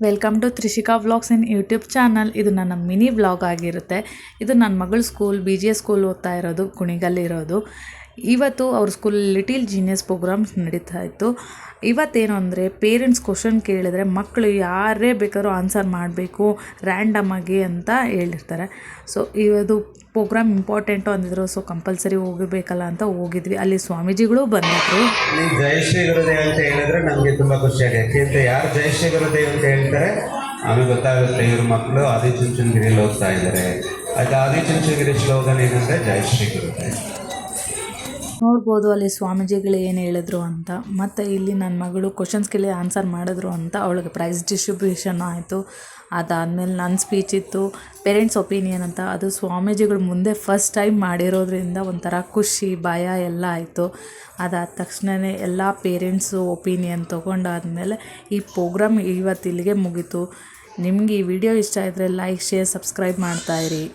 Welcome to Trishika vlogs in YouTube channel. ಇದು ನನ್ನ mini vlog ಆಗಿರುತ್ತೆ. ಇದು ನನ್ನ ಮಗಳ ಸ್ಕೂಲ್ BGS ಸ್ಕೂಲ್ ಓದ್ತಾ ಇರೋದು, ಕುಣಿಗಲ್ಲಿರೋದು. ಇವತ್ತು ಅವ್ರ ಸ್ಕೂಲ್ ಲಿಟಿಲ್ ಜೀನಿಯಸ್ ಪ್ರೋಗ್ರಾಮ್ಸ್ ನಡೀತಾ ಇತ್ತು. ಇವತ್ತೇನು ಅಂದರೆ ಪೇರೆಂಟ್ಸ್ ಕ್ವಶನ್ ಕೇಳಿದ್ರೆ ಮಕ್ಕಳು ಯಾರೇ ಬೇಕಾದ್ರೂ ಆನ್ಸರ್ ಮಾಡಬೇಕು ರ್ಯಾಂಡಮ್ ಆಗಿ ಅಂತ ಹೇಳಿರ್ತಾರೆ. ಸೊ ಇವತ್ತು ಪ್ರೋಗ್ರಾಮ್ ಇಂಪಾರ್ಟೆಂಟು ಅಂದಿದ್ರು. ಸೊ ಕಂಪಲ್ಸರಿ ಹೋಗಬೇಕಲ್ಲ ಅಂತ ಹೋಗಿದ್ವಿ. ಅಲ್ಲಿ ಸ್ವಾಮೀಜಿಗಳು ಬಂದಿದ್ರು. ಜಯಶ್ರೀ ಗುರುದೇವ್ ಅಂತ ಹೇಳಿದ್ರೆ ನಮಗೆ ತುಂಬ ಖುಷಿ ಆಗುತ್ತೆ. ಯಾಕೆಂದರೆ ಯಾರು ಜಯಶ್ರೀ ಗುರುದೇವ್ ಅಂತ ಹೇಳ್ತಾರೆ ಆಮೇಲೆ ಗೊತ್ತಾಗುತ್ತೆ ಇವ್ರ ಮಕ್ಕಳು ಆದಿಚುಂಚನಗಿರಿಯಲ್ಲಿ ಓದ್ತಾ ಇದ್ದಾರೆ. ಅದು ಆದಿಚುಂಚನಗಿರಿ ಸ್ಲೋಗನ್ ಏನಂದರೆ ಜಯಶ್ರೀ ಗುರುದೇವ್. ನೋಡ್ಬೋದು ಅಲ್ಲಿ ಸ್ವಾಮೀಜಿಗಳು ಏನು ಹೇಳಿದ್ರು ಅಂತ. ಮತ್ತು ಇಲ್ಲಿ ನನ್ನ ಮಗಳು ಕ್ವಶನ್ಸ್ ಕೇಳಿ ಆನ್ಸರ್ ಮಾಡಿದ್ರು ಅಂತ ಅವಳಿಗೆ ಪ್ರೈಸ್ ಡಿಸ್ಟ್ರಿಬ್ಯೂಷನ್ ಆಯಿತು. ಅದಾದಮೇಲೆ ನನ್ನ ಸ್ಪೀಚ್ ಇತ್ತು, ಪೇರೆಂಟ್ಸ್ ಒಪಿನಿಯನ್ ಅಂತ. ಅದು ಸ್ವಾಮೀಜಿಗಳು ಮುಂದೆ ಫಸ್ಟ್ ಟೈಮ್ ಮಾಡಿರೋದ್ರಿಂದ ಒಂಥರ ಖುಷಿ ಭಯ ಎಲ್ಲ ಆಯಿತು. ಅದಾದ ತಕ್ಷಣವೇ ಎಲ್ಲ ಪೇರೆಂಟ್ಸು ಒಪಿನಿಯನ್ ತೊಗೊಂಡಾದ್ಮೇಲೆ ಈ ಪ್ರೋಗ್ರಾಮ್ ಇವತ್ತು ಇಲ್ಲಿಗೆ ಮುಗೀತು. ನಿಮಗೆ ಈ ವಿಡಿಯೋ ಇಷ್ಟ ಇದ್ದರೆ ಲೈಕ್, ಶೇರ್, ಸಬ್ಸ್ಕ್ರೈಬ್ ಮಾಡ್ತಾಯಿರಿ.